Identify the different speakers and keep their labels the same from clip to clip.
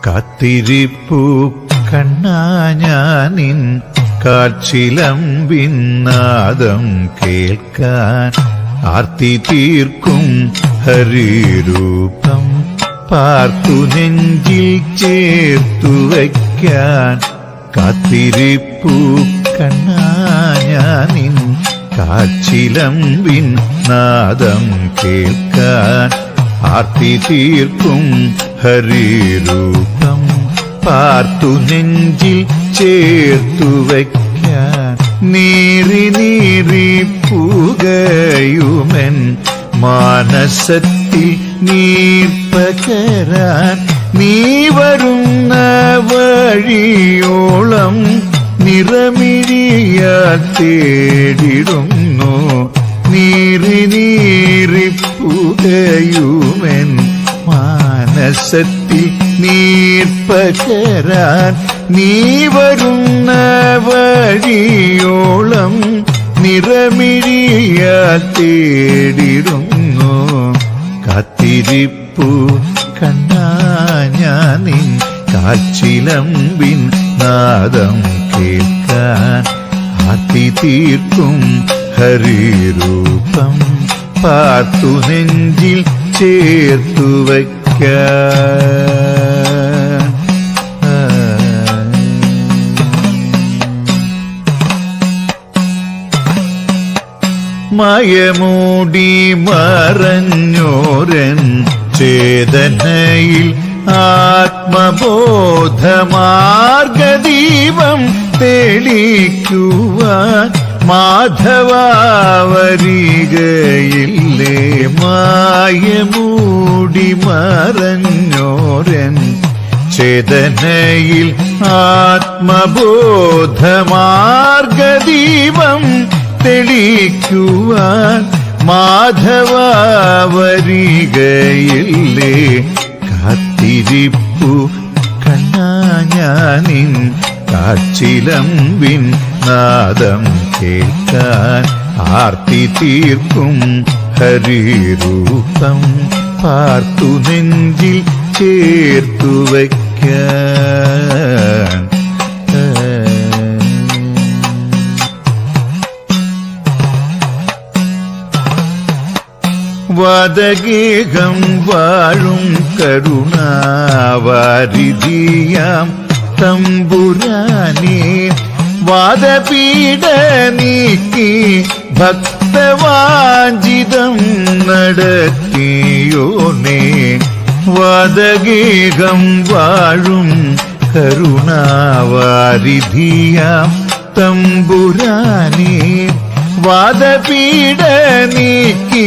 Speaker 1: കാത്തിരിപ്പു കണ്ണാ ഞാനിൻ കാച്ചിലമ്പിൻ നാദം കേൾക്കാൻ ആർത്തി തീർക്കും ഹരിരൂപം പാർത്തു നെഞ്ചിൽ ചേർത്തു വയ്ക്കാൻ. കാത്തിരിപ്പു കണ്ണാ ഞാനിൻ കാച്ചിലമ്പിൻ നാദം കേൾക്കാൻ ആർത്തി തീർക്കും ഹരിരൂപം പാർത്തു നെഞ്ചിൽ ചേർത്തു വയ്ക്കാൻ. നീറി നീറി പുകയുമെൻ മാനസത്തിൽ നീർപ്പകരാൻ നീ വരുന്ന വഴിയോളം നിറമിഴിയാൽ തേടിടുന്നു. നീറി നീറി പുകയുമെൻ മാനസത്തിൽ നീർപ്പകരാൻ നീ വരുന്ന വഴിയോളം നിറമിഴിയാൽ തേടിടുന്നു. കാത്തിരിപ്പു കണ്ണാ ഞാനിൻ കാച്ചിലമ്പിൻ നാദം കേൾക്കാൻ ആർത്തി തീർക്കും ഹരിരൂപം പാർത്തു നെഞ്ചിൽ ചേർത്തു വയ്ക്കാൻ. മയമൂടി മറഞ്ഞോരൻ ചേതനയിൽ ആത്മബോധമാർഗദീപം തെളിക്കുവാൻ മാധവാവരികയില്ലേ. മായമൂടി മറഞ്ഞോരൻ ചേതനയിൽ ആത്മബോധമാർഗദീപം തെളിക്കുവാൻ മാധവാവരികയില്ലേ. കാത്തിരിപ്പു കണ്ണാ ഞാനിൻ കാച്ചിലമ്പിൻ നാദം കേൾക്കാൻ ആർത്തി തീർക്കും ഹരിരൂപം പാർത്തു നെഞ്ചിൽ ചേർത്തു വയ്ക്കാൻ. വാദഗേഹം വാഴും കരുണാവാരിധിയാം തമ്പുരാനേ വാദപീഠ നീക്കി ഭക്തവാഞ്ചിതം നടത്തിയോനേ. വാദഗേഹം വാഴും കരുണാവാരിധിയാം തമ്പുരാനേ വാദപീഠ നീക്കി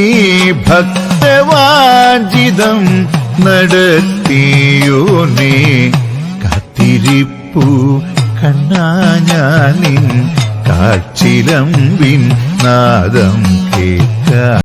Speaker 1: ഭക്തവാഞ്ചിതം നടത്തിയോനേ. കാത്തിരിപ്പു കണ്ണാ ഞാനിൻ കാച്ചിലമ്പിൻ നാദം കേൾക്കാൻ.